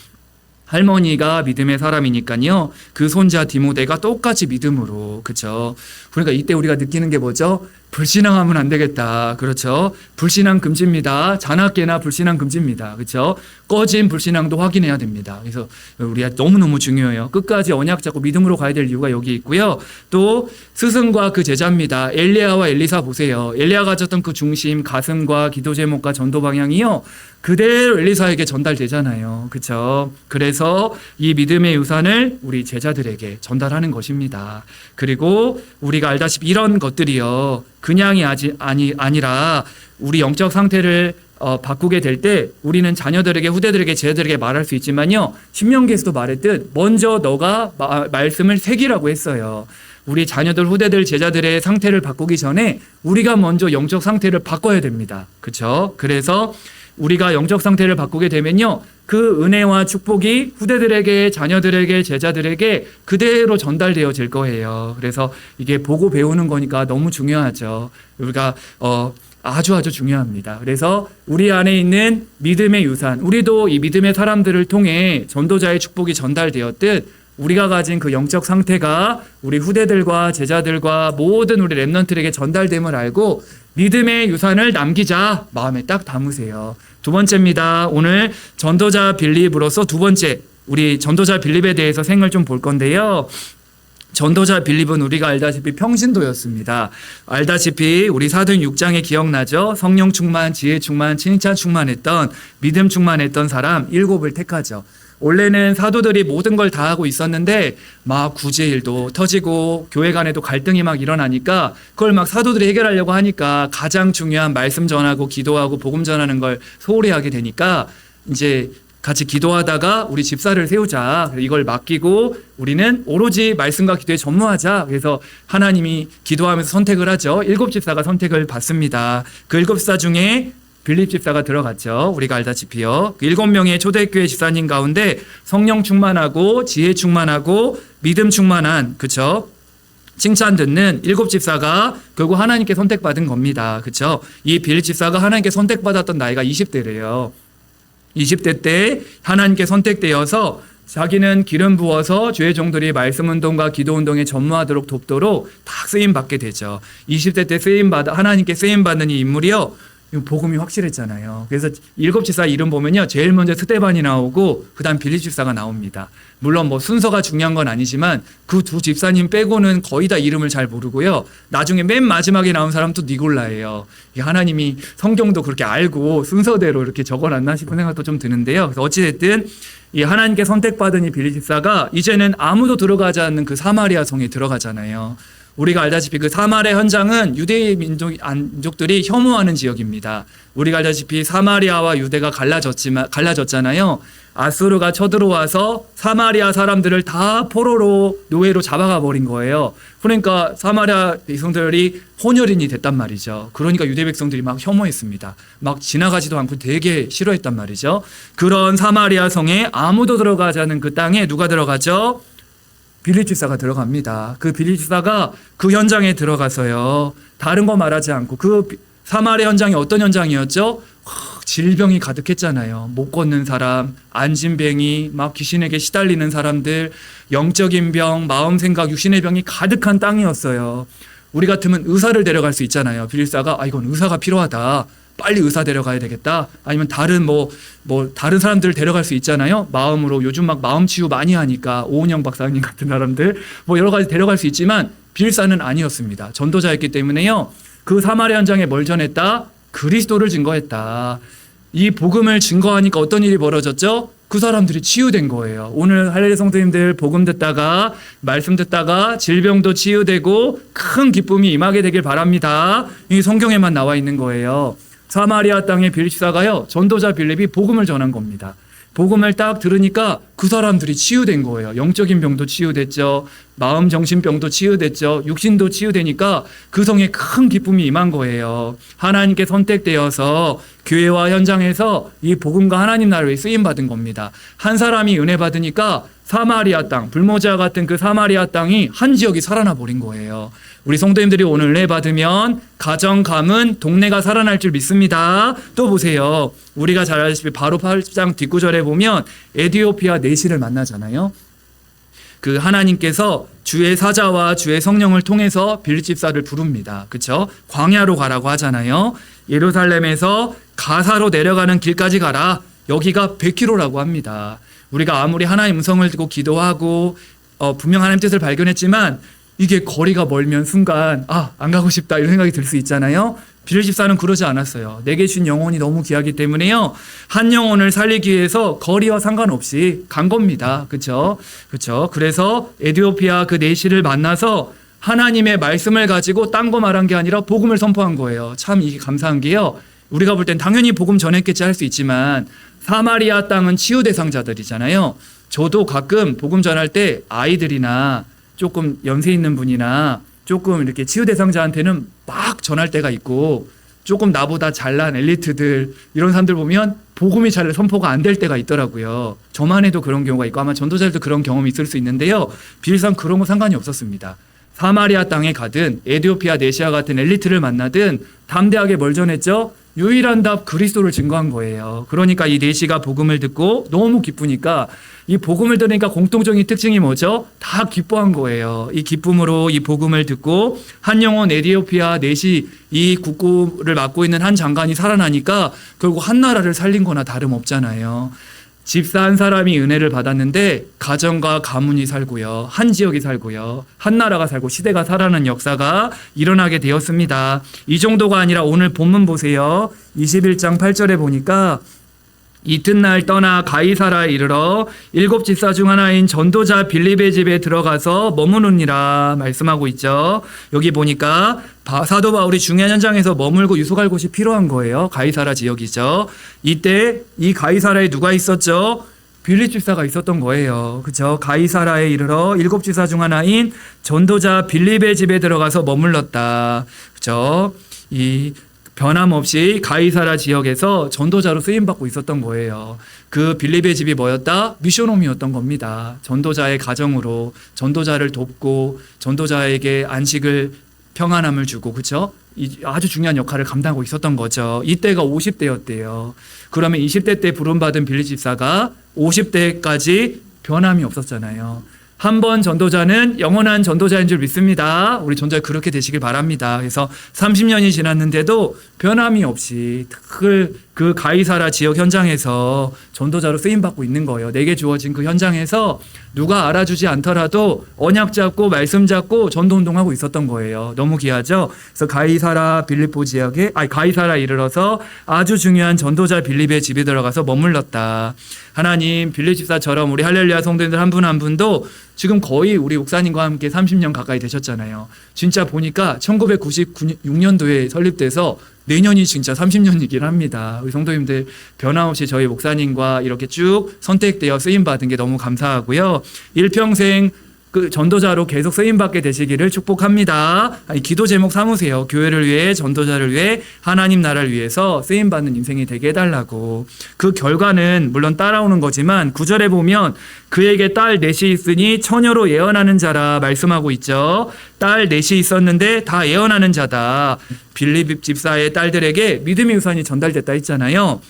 할머니가 믿음의 사람이니까요, 그 손자 디모데가 똑같이 믿음으로, 그렇죠? 그러니까 이때 우리가 느끼는 게 뭐죠? 불신앙하면 안 되겠다. 그렇죠? 불신앙 금지입니다. 자나깨나 불신앙 금지입니다. 그렇죠? 꺼진 불신앙도 확인해야 됩니다. 그래서 우리가 너무너무 중요해요. 끝까지 언약 잡고 믿음으로 가야 될 이유가 여기 있고요. 또 스승과 그 제자입니다. 엘리야와 엘리사 보세요. 엘리야가 가졌던 그 중심, 가슴과 기도 제목과 전도 방향이요, 그대로 엘리사에게 전달되잖아요. 그렇죠? 그래서 이 믿음의 유산을 우리 제자들에게 전달하는 것입니다. 그리고 우리가 알다시피 이런 것들이요, 그냥이 아니라 우리 영적 상태를 바꾸게 될 때 우리는 자녀들에게, 후대들에게, 제자들에게 말할 수 있지만요, 신명기에서도 말했듯 먼저 너가 말씀을 새기라고 했어요. 우리 자녀들, 후대들, 제자들의 상태를 바꾸기 전에 우리가 먼저 영적 상태를 바꿔야 됩니다. 그렇죠? 그래서 우리가 영적 상태를 바꾸게 되면요, 그 은혜와 축복이 후대들에게, 자녀들에게, 제자들에게 그대로 전달되어질 거예요. 그래서 이게 보고 배우는 거니까 너무 중요하죠. 우리가 아주 중요합니다. 그래서 우리 안에 있는 믿음의 유산, 우리도 이 믿음의 사람들을 통해 전도자의 축복이 전달되었듯 우리가 가진 그 영적 상태가 우리 후대들과 제자들과 모든 우리 렘넌트에게 전달됨을 알고 믿음의 유산을 남기자 마음에 딱 담으세요. 두 번째입니다. 오늘 전도자 빌립으로서 두 번째, 우리 전도자 빌립에 대해서 생을 좀 볼 건데요. 전도자 빌립은 우리가 알다시피 평신도였습니다. 알다시피 우리 사도행 6장에 기억나죠? 성령 충만, 지혜 충만, 칭찬 충만했던, 믿음 충만했던 사람 7을 택하죠. 원래는 사도들이 모든 걸 다 하고 있었는데 막 구제일도 터지고 교회 간에도 갈등이 막 일어나니까 그걸 막 사도들이 해결하려고 하니까 가장 중요한 말씀 전하고 기도하고 복음 전하는 걸 소홀히 하게 되니까 이제 같이 기도하다가 우리 집사를 세우자. 이걸 맡기고 우리는 오로지 말씀과 기도에 전무하자. 그래서 하나님이 기도하면서 선택을 하죠. 7 집사가 선택을 받습니다. 그 7 집사 중에 빌립 집사가 들어갔죠. 우리가 알다시피요. 7명의 초대교회 집사님 가운데 성령 충만하고 지혜 충만하고 믿음 충만한, 그렇죠? 칭찬 듣는 7 집사가 결국 하나님께 선택받은 겁니다. 그렇죠? 이 빌립 집사가 하나님께 선택받았던 나이가 20대래요. 20대 때 하나님께 선택되어서 자기는 기름 부어서 주의 종들이 말씀 운동과 기도 운동에 전무하도록 돕도록 다 쓰임 받게 되죠. 20대 때 하나님께 쓰임 받는 이 인물이요, 복음이 확실했잖아요. 그래서 7 집사 이름 보면요, 제일 먼저 스데반이 나오고 그다음 빌립 집사가 나옵니다. 물론 뭐 순서가 중요한 건 아니지만 그 두 집사님 빼고는 거의 다 이름을 잘 모르고요. 나중에 맨 마지막에 나온 사람도 니골라예요. 하나님이 성경도 그렇게 알고 순서대로 이렇게 적어놨나 싶은 생각도 좀 드는데요. 그래서 어찌됐든 이 하나님께 선택받은 이 빌립 집사가 이제는 아무도 들어가지 않는 그 사마리아 성에 들어가잖아요. 우리가 알다시피 그 사마리아 현장은 유대 민족들이 혐오하는 지역입니다. 우리가 알다시피 사마리아와 유대가 갈라졌잖아요. 아수르가 쳐들어와서 사마리아 사람들을 다 포로로, 노예로 잡아가 버린 거예요. 그러니까 사마리아 백성들이 혼혈인이 됐단 말이죠. 그러니까 유대 백성들이 막 혐오했습니다. 막 지나가지도 않고 되게 싫어했단 말이죠. 그런 사마리아 성에 아무도 들어가지 않은 그 땅에 누가 들어가죠? 빌립 집사가 들어갑니다. 그 빌립 집사가 그 현장에 들어가서요, 다른 거 말하지 않고 그 사마리아 현장이 어떤 현장이었죠? 질병이 가득했잖아요. 못 걷는 사람, 안진뱅이, 막 귀신에게 시달리는 사람들, 영적인 병, 마음 생각, 육신의 병이 가득한 땅이었어요. 우리 같으면 의사를 데려갈 수 있잖아요. 빌립사가 이건 의사가 필요하다. 빨리 의사 데려가야 되겠다. 아니면 다른 다른 사람들을 데려갈 수 있잖아요. 마음으로 요즘 막 마음 치유 많이 하니까 오은영 박사님 같은 사람들 여러 가지 데려갈 수 있지만 빌립사는 아니었습니다. 전도자였기 때문에요. 그 사마리아 현장에 뭘 전했다? 그리스도를 증거했다. 이 복음을 증거하니까 어떤 일이 벌어졌죠? 그 사람들이 치유된 거예요. 오늘 할렐루야 성도님들 복음 듣다가 말씀 듣다가 질병도 치유되고 큰 기쁨이 임하게 되길 바랍니다. 이 성경에만 나와 있는 거예요. 사마리아 땅의 빌립사가요, 전도자 빌립이 복음을 전한 겁니다. 복음을 딱 들으니까 그 사람들이 치유된 거예요. 영적인 병도 치유됐죠. 마음 정신병도 치유됐죠. 육신도 치유되니까 그 성에 큰 기쁨이 임한 거예요. 하나님께 선택되어서 교회와 현장에서 이 복음과 하나님 나라에 쓰임 받은 겁니다. 한 사람이 은혜 받으니까 사마리아 땅, 불모자 같은 그 사마리아 땅이 한 지역이 살아나 버린 거예요. 우리 성도님들이 오늘 은혜 받으면 가정, 가문, 동네가 살아날 줄 믿습니다. 또 보세요. 우리가 잘 아시다시피 바로 8장 뒷구절에 보면 에디오피아 내시를 만나잖아요. 그 하나님께서 주의 사자와 주의 성령을 통해서 빌립 집사를 부릅니다. 그렇죠? 광야로 가라고 하잖아요. 예루살렘에서 가사로 내려가는 길까지 가라. 여기가 100km라고 합니다. 우리가 아무리 하나님의 음성을 듣고 기도하고 분명 하나님의 뜻을 발견했지만 이게 거리가 멀면 순간 안 가고 싶다 이런 생각이 들 수 있잖아요. 빌립 집사는 그러지 않았어요. 내게 준 영혼이 너무 귀하기 때문에요. 한 영혼을 살리기 위해서 거리와 상관없이 간 겁니다. 그렇죠? 그렇죠? 그래서 에디오피아 그 내시를 만나서 하나님의 말씀을 가지고 딴 거 말한 게 아니라 복음을 선포한 거예요. 참 이게 감사한 게요. 우리가 볼 땐 당연히 복음 전했겠지 할 수 있지만 사마리아 땅은 치유 대상자들이잖아요. 저도 가끔 복음 전할 때 아이들이나 조금 연세 있는 분이나 조금 이렇게 치유 대상자한테는 막 전할 때가 있고 조금 나보다 잘난 엘리트들 이런 사람들 보면 복음이 잘 선포가 안 될 때가 있더라고요. 저만 해도 그런 경우가 있고 아마 전도자들도 그런 경험이 있을 수 있는데요. 빌립사는 그런 거 상관이 없었습니다. 사마리아 땅에 가든 에디오피아 내시아 같은 엘리트를 만나든 담대하게 뭘 전했죠? 유일한 답 그리스도를 증거한 거예요. 그러니까 이 내시가 복음을 듣고 너무 기쁘니까 이 복음을 들으니까 공통적인 특징이 뭐죠? 다 기뻐한 거예요. 이 기쁨으로 이 복음을 듣고 한 영혼 에디오피아 내시 이 국구를 맡고 있는 한 장관이 살아나니까 결국 한 나라를 살린 거나 다름없잖아요. 집사 한 사람이 은혜를 받았는데 가정과 가문이 살고요. 한 지역이 살고요. 한 나라가 살고 시대가 살아나는 역사가 일어나게 되었습니다. 이 정도가 아니라 오늘 본문 보세요. 21장 8절에 보니까 이튿날 떠나 가이사라에 이르러 7 집사 중 하나인 전도자 빌립의 집에 들어가서 머무느니라 말씀하고 있죠. 여기 보니까 사도 바울이 중요한 현장에서 머물고 유숙할 곳이 필요한 거예요. 가이사라 지역이죠. 이때 이 가이사라에 누가 있었죠? 빌립 집사가 있었던 거예요. 그렇죠? 가이사라에 이르러 7 집사 중 하나인 전도자 빌립의 집에 들어가서 머물렀다. 그렇죠? 이 변함없이 가이사라 지역에서 전도자로 쓰임받고 있었던 거예요. 그 빌립의 집이 뭐였다? 미션홈이었던 겁니다. 전도자의 가정으로 전도자를 돕고 전도자에게 안식을 평안함을 주고 그렇죠? 아주 중요한 역할을 감당하고 있었던 거죠. 이때가 50대였대요. 그러면 20대 때 부름받은 빌립 집사가 50대까지 변함이 없었잖아요. 한 번 전도자는 영원한 전도자인 줄 믿습니다. 우리 전도자 그렇게 되시길 바랍니다. 그래서 30년이 지났는데도 변함이 없이 그 가이사라 지역 현장에서 전도자로 쓰임받고 있는 거예요. 내게 주어진 그 현장에서 누가 알아주지 않더라도 언약 잡고 말씀 잡고 전도운동하고 있었던 거예요. 너무 귀하죠? 그래서 가이사라 빌립보 지역에 가이사라 이르러서 아주 중요한 전도자 빌립의 집에 들어가서 머물렀다. 하나님 빌립 집사처럼 우리 할렐루야 성도님들 한 분 한 분도 지금 거의 우리 목사님과 함께 30년 가까이 되셨잖아요. 진짜 보니까 1996년도에 설립돼서 내년이 진짜 30년이긴 합니다. 우리 성도님들 변함없이 저희 목사님과 이렇게 쭉 선택되어 쓰임받은 게 너무 감사하고요. 일평생 그 전도자로 계속 쓰임받게 되시기를 축복합니다. 기도 제목 삼으세요. 교회를 위해, 전도자를 위해, 하나님 나라를 위해서 쓰임받는 인생이 되게 해달라고. 그 결과는 물론 따라오는 거지만 9절에 보면 그에게 딸 넷이 있으니 처녀로 예언하는 자라 말씀하고 있죠. 딸 넷이 있었는데 다 예언하는 자다. 빌립 집사의 딸들에게 믿음의 유산이 전달됐다 했잖아요.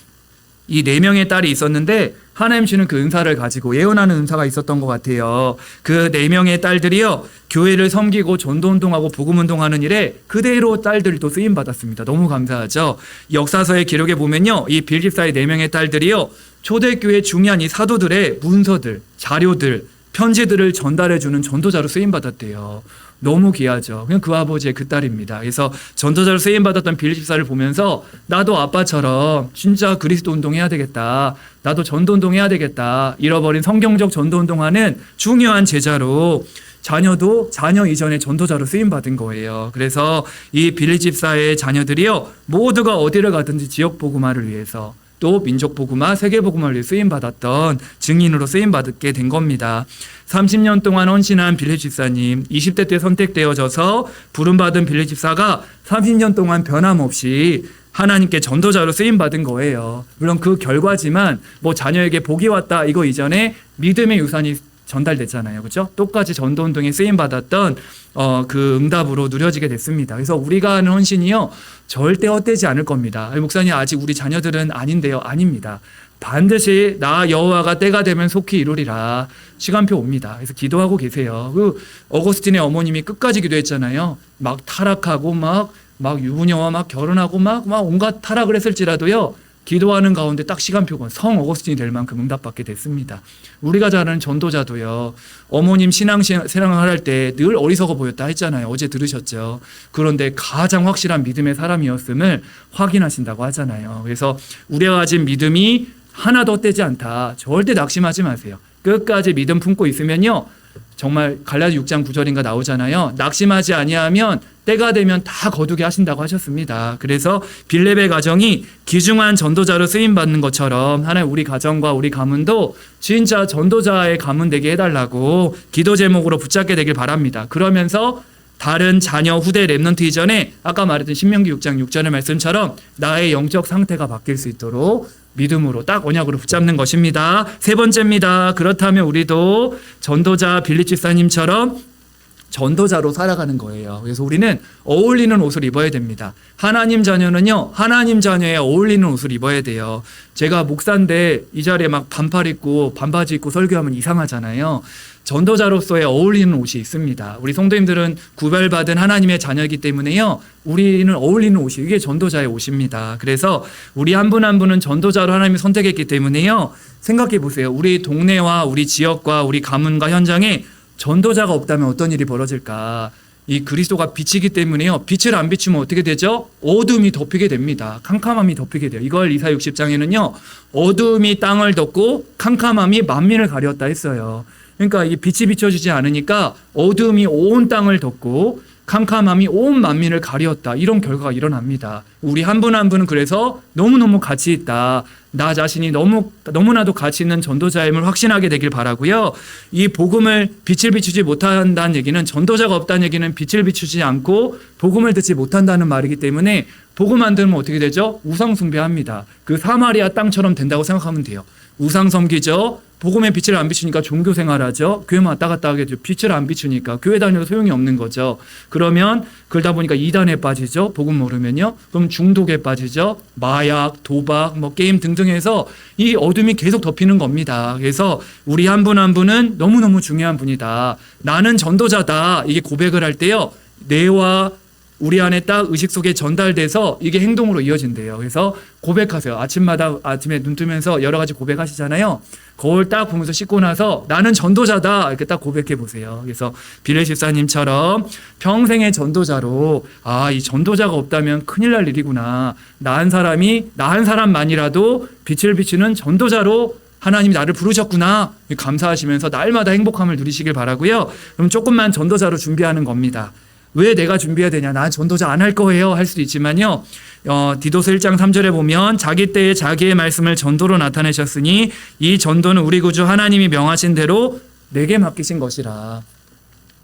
이 4명의 딸이 있었는데 하나님 주는 그 은사를 가지고 예언하는 은사가 있었던 것 같아요. 그 4명의 딸들이요, 교회를 섬기고 전도운동하고 복음운동하는 일에 그대로 딸들도 쓰임받았습니다. 너무 감사하죠. 역사서의 기록에 보면요, 이 빌립사의 4명의 딸들이요, 초대교회 중요한 이 사도들의 문서들, 자료들, 편지들을 전달해주는 전도자로 쓰임받았대요. 너무 귀하죠. 그냥 그 아버지의 그 딸입니다. 그래서 전도자로 쓰임받았던 빌립 집사를 보면서 나도 아빠처럼 진짜 그리스도 운동해야 되겠다. 나도 전도 운동해야 되겠다. 잃어버린 성경적 전도 운동하는 중요한 제자로 자녀도 자녀 이전에 전도자로 쓰임받은 거예요. 그래서 이 빌립 집사의 자녀들이요, 모두가 어디를 가든지 지역 복음화를 위해서 또 민족 복음화, 세계 복음화를 위해 쓰임받았던 증인으로 쓰임받게 된 겁니다. 30년 동안 헌신한 빌립 집사님, 20대 때 선택되어져서 부름받은 빌립 집사가 30년 동안 변함없이 하나님께 전도자로 쓰임받은 거예요. 물론 그 결과지만 뭐 자녀에게 복이 왔다 이거 이전에 믿음의 유산이 전달됐잖아요. 그렇죠? 똑같이 전도운동에 쓰임받았던 그 응답으로 누려지게 됐습니다. 그래서 우리가 하는 헌신이요, 절대 헛되지 않을 겁니다. 목사님 아직 우리 자녀들은 아닌데요. 아닙니다. 반드시 나 여호와가 때가 되면 속히 이루리라. 시간표 옵니다. 그래서 기도하고 계세요. 그 어거스틴의 어머님이 끝까지 기도했잖아요. 막 타락하고 막 유부녀와 막 결혼하고 막 온갖 타락을 했을지라도요, 기도하는 가운데 딱 시간표가 성 어거스틴이 될 만큼 응답받게 됐습니다. 우리가 잘 아는 전도자도요, 어머님 신앙생활을 할 때 늘 어리석어 보였다 했잖아요. 어제 들으셨죠. 그런데 가장 확실한 믿음의 사람이었음을 확인하신다고 하잖아요. 그래서 우리가 가진 믿음이 하나도 헛되지 않다. 절대 낙심하지 마세요. 끝까지 믿음 품고 있으면요, 정말 갈라디아 6장 9절인가 나오잖아요. 낙심하지 아니하면 때가 되면 다 거두게 하신다고 하셨습니다. 그래서 빌립의 가정이 귀중한 전도자로 쓰임받는 것처럼 하나님 우리 가정과 우리 가문도 진짜 전도자의 가문 되게 해달라고 기도 제목으로 붙잡게 되길 바랍니다. 그러면서 다른 자녀 후대 랩넌트 이전에 아까 말했던 신명기 6장 6절의 말씀처럼 나의 영적 상태가 바뀔 수 있도록 믿음으로 딱 언약으로 붙잡는 것입니다. 세 번째입니다. 그렇다면 우리도 전도자 빌립 집사님처럼 전도자로 살아가는 거예요. 그래서 우리는 어울리는 옷을 입어야 됩니다. 하나님 자녀는요, 하나님 자녀에 어울리는 옷을 입어야 돼요. 제가 목사인데 이 자리에 막 반팔 입고 반바지 입고 설교하면 이상하잖아요. 전도자로서의 어울리는 옷이 있습니다. 우리 성도님들은 구별받은 하나님의 자녀이기 때문에요, 우리는 어울리는 옷이, 이게 전도자의 옷입니다. 그래서 우리 한 분 한 분은 전도자로 하나님이 선택했기 때문에요, 생각해 보세요. 우리 동네와 우리 지역과 우리 가문과 현장에 전도자가 없다면 어떤 일이 벌어질까? 이 그리스도가 빛이기 때문에요, 빛을 안 비추면 어떻게 되죠? 어둠이 덮이게 됩니다. 캄캄함이 덮이게 돼요. 이걸 이사야 60장에는요 어둠이 땅을 덮고 캄캄함이 만민을 가렸다 했어요. 그러니까 이 빛이 비춰지지 않으니까 어둠이 온 땅을 덮고 캄캄함이 온 만민을 가리었다. 이런 결과가 일어납니다. 우리 한 분 한 분은 그래서 너무너무 가치 있다. 나 자신이 너무나도 가치 있는 전도자임을 확신하게 되길 바라고요. 이 복음을 빛을 비추지 못한다는 얘기는, 전도자가 없다는 얘기는 빛을 비추지 않고 복음을 듣지 못한다는 말이기 때문에 복음 안 들으면 어떻게 되죠? 우상 숭배합니다. 그 사마리아 땅처럼 된다고 생각하면 돼요. 우상 섬기죠. 복음의 빛을 안 비추니까 종교 생활하죠. 교회만 왔다 갔다 하게 되죠. 빛을 안 비추니까 교회 다녀도 소용이 없는 거죠. 그러면 그러다 보니까 이단에 빠지죠. 복음 모르면요. 그럼 중독에 빠지죠. 마약, 도박, 게임 등등 해서 이 어둠이 계속 덮이는 겁니다. 그래서 우리 한 분 한 분은 너무너무 중요한 분이다. 나는 전도자다. 이게 고백을 할 때요, 뇌와 우리 안에 딱 의식 속에 전달돼서 이게 행동으로 이어진대요. 그래서 고백하세요. 아침에 눈 뜨면서 여러 가지 고백하시잖아요. 거울 딱 보면서 씻고 나서 나는 전도자다 이렇게 딱 고백해 보세요. 그래서 빌립 집사님처럼 평생의 전도자로, 이 전도자가 없다면 큰일 날 일이구나. 나 한 사람만이라도 빛을 비추는 전도자로 하나님이 나를 부르셨구나 감사하시면서 날마다 행복함을 누리시길 바라고요. 그럼 조금만 전도자로 준비하는 겁니다. 왜 내가 준비해야 되냐? 난 전도자 안 할 거예요. 할 수도 있지만요. 디도서 1장 3절에 보면 자기 때에 자기의 말씀을 전도로 나타내셨으니 이 전도는 우리 구주 하나님이 명하신 대로 내게 맡기신 것이라.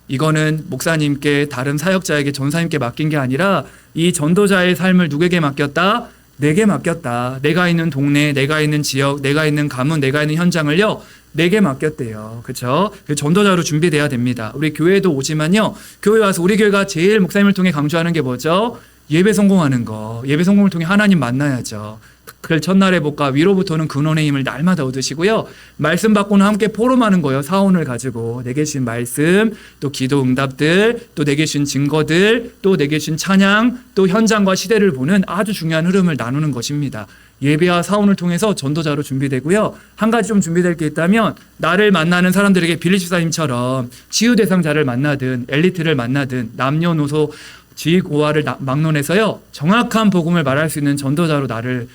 이거는 목사님께 다른 사역자에게 전사님께 맡긴 게 아니라 이 전도자의 삶을 누구에게 맡겼다? 내게 맡겼다. 내가 있는 동네, 내가 있는 지역, 내가 있는 가문, 내가 있는 현장을요 내게 맡겼대요. 그렇죠? 전도자로 준비돼야 됩니다. 우리 교회도 오지만요, 교회 와서 우리 교회가 제일 목사님을 통해 강조하는 게 뭐죠? 예배 성공하는 거. 예배 성공을 통해 하나님 만나야죠. 그 첫날의 복과 위로부터는 근원의 힘을 날마다 얻으시고요, 말씀 받고는 함께 포럼하는 거예요. 사원을 가지고 내게 주신 말씀, 또 기도 응답들, 또 내게 주신 증거들, 또 내게 주신 찬양, 또 현장과 시대를 보는 아주 중요한 흐름을 나누는 것입니다. 예배와 사원을 통해서 전도자로 준비되고요. 한 가지 좀 준비될 게 있다면, 나를 만나는 사람들에게 빌립 집사님처럼 치유 대상자를 만나든 엘리트를 만나든 남녀노소 지고와를 막론해서요 정확한 복음을 말할 수 있는 전도자로 나를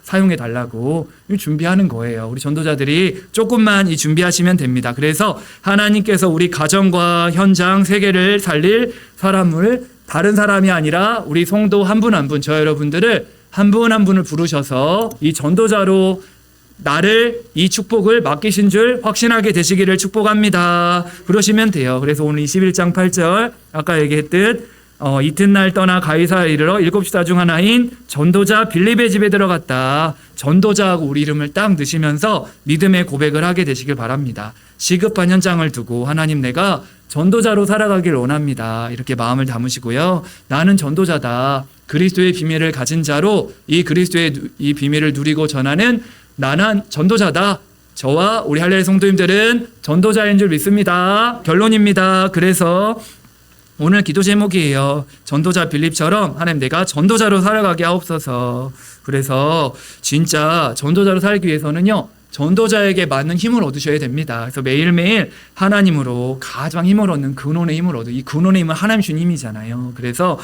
사용해 달라고 준비하는 거예요. 우리 전도자들이 조금만 준비하시면 됩니다. 그래서 하나님께서 우리 가정과 현장 세계를 살릴 사람을, 다른 사람이 아니라 우리 성도 한 분 한 분, 저 여러분들을 한 분 한 분을 부르셔서 이 전도자로 나를 이 축복을 맡기신 줄 확신하게 되시기를 축복합니다. 그러시면 돼요. 그래서 오늘 21장 8절 아까 얘기했듯 이튿날 떠나 가이사에 이르러 7지파 중 하나인 전도자 빌립의 집에 들어갔다. 전도자하고 우리 이름을 딱 넣으시면서 믿음의 고백을 하게 되시길 바랍니다. 시급한 현장을 두고 하나님, 내가 전도자로 살아가길 원합니다. 이렇게 마음을 담으시고요. 나는 전도자다. 그리스도의 비밀을 가진 자로 이 그리스도의 이 비밀을 누리고 전하는 나는 전도자다. 저와 우리 할렐루야 성도님들은 전도자인 줄 믿습니다. 결론입니다. 그래서 오늘 기도 제목이에요. 전도자 빌립처럼 하나님, 내가 전도자로 살아가게 하옵소서. 그래서 진짜 전도자로 살기 위해서는요, 전도자에게 맞는 힘을 얻으셔야 됩니다. 그래서 매일매일 하나님으로 가장 힘을 얻는 근원의 힘을 얻어. 이 근원의 힘은 하나님 주신 힘이잖아요. 그래서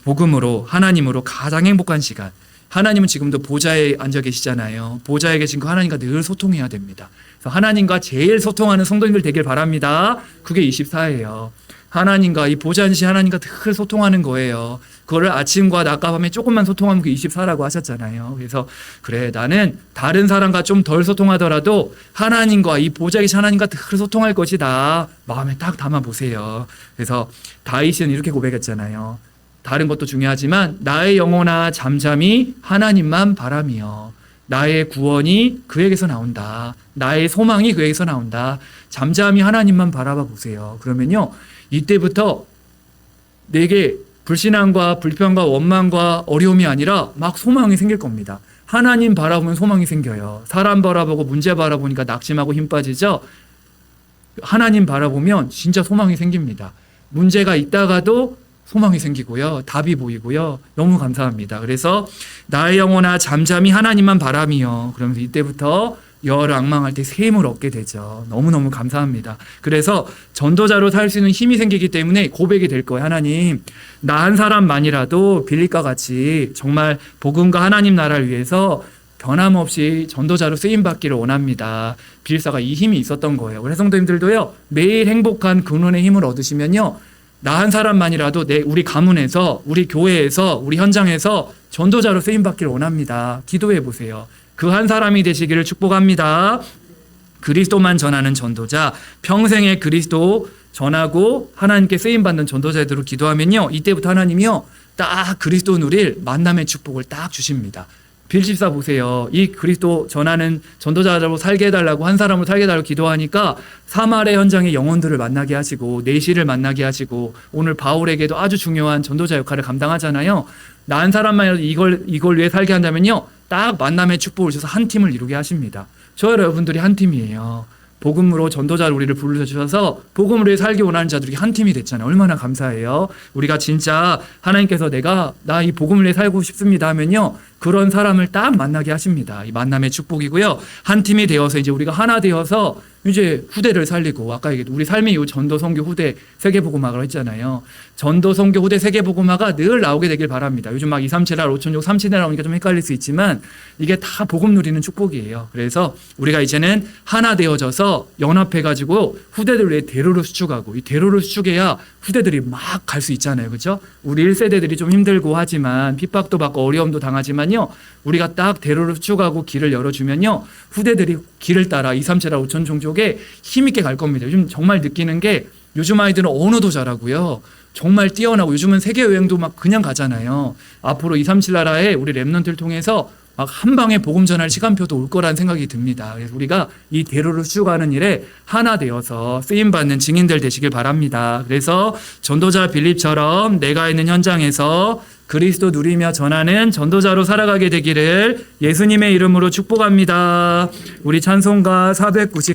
복음으로, 하나님으로 가장 행복한 시간. 하나님은 지금도 보좌에 앉아 계시잖아요. 보좌에 계신 그 하나님과 늘 소통해야 됩니다. 그래서 하나님과 제일 소통하는 성도님들 되길 바랍니다. 그게 24예요. 하나님과, 이 보좌이신 하나님과 늘 소통하는 거예요. 그거를 아침과 낮과 밤에 조금만 소통하면 그 24라고 하셨잖아요. 그래서 그래, 나는 다른 사람과 좀 덜 소통하더라도 하나님과, 이 보좌이신 하나님과 늘 소통할 것이다. 마음에 딱 담아보세요. 그래서 다윗은 이렇게 고백했잖아요. 다른 것도 중요하지만 나의 영혼아 잠잠히 하나님만 바라며 나의 구원이 그에게서 나온다. 나의 소망이 그에게서 나온다. 잠잠히 하나님만 바라봐 보세요. 그러면요, 이때부터 내게 불신앙과 불평과 원망과 어려움이 아니라 막 소망이 생길 겁니다. 하나님 바라보면 소망이 생겨요. 사람 바라보고 문제 바라보니까 낙심하고 힘 빠지죠. 하나님 바라보면 진짜 소망이 생깁니다. 문제가 있다가도 소망이 생기고요. 답이 보이고요. 너무 감사합니다. 그래서 나의 영혼아 잠잠히 하나님만 바라며, 그러면서 이때부터 열악망할 때 새 힘을 얻게 되죠. 너무너무 감사합니다. 그래서 전도자로 살 수 있는 힘이 생기기 때문에 고백이 될 거예요. 하나님, 나 한 사람만이라도 빌립과 같이 정말 복음과 하나님 나라를 위해서 변함없이 전도자로 쓰임받기를 원합니다. 빌립사가 이 힘이 있었던 거예요. 우리 성도님들도요, 매일 행복한 근원의 힘을 얻으시면요, 나 한 사람만이라도 우리 가문에서, 우리 교회에서, 우리 현장에서 전도자로 쓰임받기를 원합니다. 기도해 보세요. 그 한 사람이 되시기를 축복합니다. 그리스도만 전하는 전도자, 평생에 그리스도 전하고 하나님께 쓰임받는 전도자들로 기도하면요, 이때부터 하나님이요 딱 그리스도 누릴 만남의 축복을 딱 주십니다. 빌집사 보세요. 이 그리스도 전하는 전도자로 살게 해달라고, 한 사람으로 살게 해달라고 기도하니까 사마리아 현장의 영혼들을 만나게 하시고 내시를 만나게 하시고, 오늘 바울에게도 아주 중요한 전도자 역할을 감당하잖아요. 나 한 사람만이라도 이걸 위해 살게 한다면요, 딱 만남의 축복을 주셔서 한 팀을 이루게 하십니다. 저 여러분들이 한 팀이에요. 복음으로 전도자를 우리를 부르셔서 복음으로 위해 살기 원하는 자들이 한 팀이 됐잖아요. 얼마나 감사해요. 우리가 진짜 하나님께서 나 이 복음을 위해 살고 싶습니다 하면요, 그런 사람을 딱 만나게 하십니다. 이 만남의 축복이고요. 한 팀이 되어서 이제 우리가 하나 되어서 이제 후대를 살리고, 아까 얘기했던 우리 삶의 이 전도 선교 후대 세계복음화를 했잖아요. 전도 선교 후대 세계복음화가 늘 나오게 되길 바랍니다. 요즘 막 237할 5천족 3치대 나오니까 좀 헷갈릴 수 있지만 이게 다 복음 누리는 축복이에요. 그래서 우리가 이제는 하나 되어져서 연합해가지고 후대들 위해 대로를 수축하고, 이 대로를 수축해야 후대들이 막 갈 수 있잖아요. 그렇죠? 우리 1세대들이 좀 힘들고 하지만 핍박도 받고 어려움도 당하지만요, 우리가 딱 대로를 수축하고 길을 열어주면요, 후대들이 길을 따라 237할 5천 종족 속에 힘있게 갈 겁니다. 요즘 정말 느끼는 게 요즘 아이들은 언어도 잘하고요. 정말 뛰어나고 요즘은 세계 여행도 막 그냥 가잖아요. 앞으로 237 나라에 우리 랩런트를 통해서 막 한 방에 복음 전할 시간표도 올 거라는 생각이 듭니다. 그래서 우리가 이 대로를 쭉 가는 일에 하나 되어서 쓰임 받는 증인들 되시길 바랍니다. 그래서 전도자 빌립처럼 내가 있는 현장에서 그리스도 누리며 전하는 전도자로 살아가게 되기를 예수님의 이름으로 축복합니다. 우리 찬송가 490